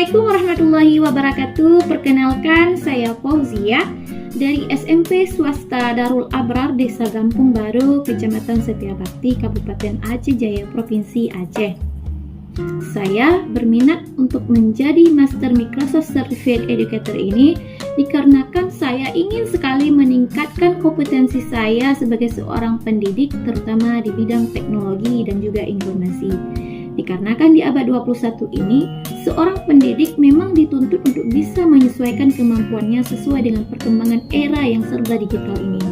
Assalamualaikum warahmatullahi wabarakatuh. Perkenalkan, saya Fauzia dari SMP Swasta Darul Abrar Desa Gampung Baru, Kecamatan Setiabakti, Kabupaten Aceh Jaya, Provinsi Aceh. Saya berminat untuk menjadi Master Microsoft Certified Educator ini dikarenakan saya ingin sekali meningkatkan kompetensi saya sebagai seorang pendidik, terutama di bidang teknologi dan juga informasi. Dikarenakan di abad 21 ini, seorang pendidik memang dituntut untuk bisa menyesuaikan kemampuannya sesuai dengan perkembangan era yang serba digital ini.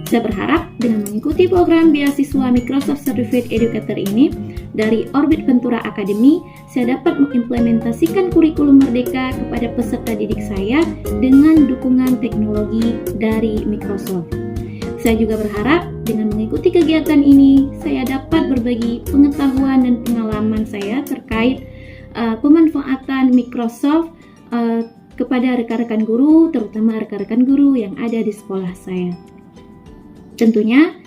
Saya berharap dengan mengikuti program beasiswa Microsoft Certified Educator ini dari Orbit Ventura Academy, saya dapat mengimplementasikan kurikulum Merdeka kepada peserta didik saya dengan dukungan teknologi dari Microsoft. Saya juga berharap dengan mengikuti kegiatan ini, saya dapat berbagi pengetahuan dan pengalaman saya terkait pemanfaatan Microsoft kepada rekan-rekan guru, terutama rekan-rekan guru yang ada di sekolah saya. Tentunya,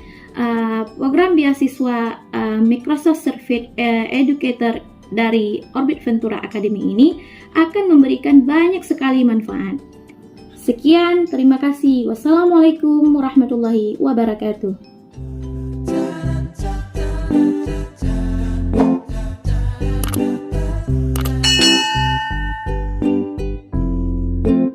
program beasiswa Microsoft Certified Educator dari Orbit Ventura Academy ini akan memberikan banyak sekali manfaat. Sekian, terima kasih. Wassalamualaikum warahmatullahi wabarakatuh.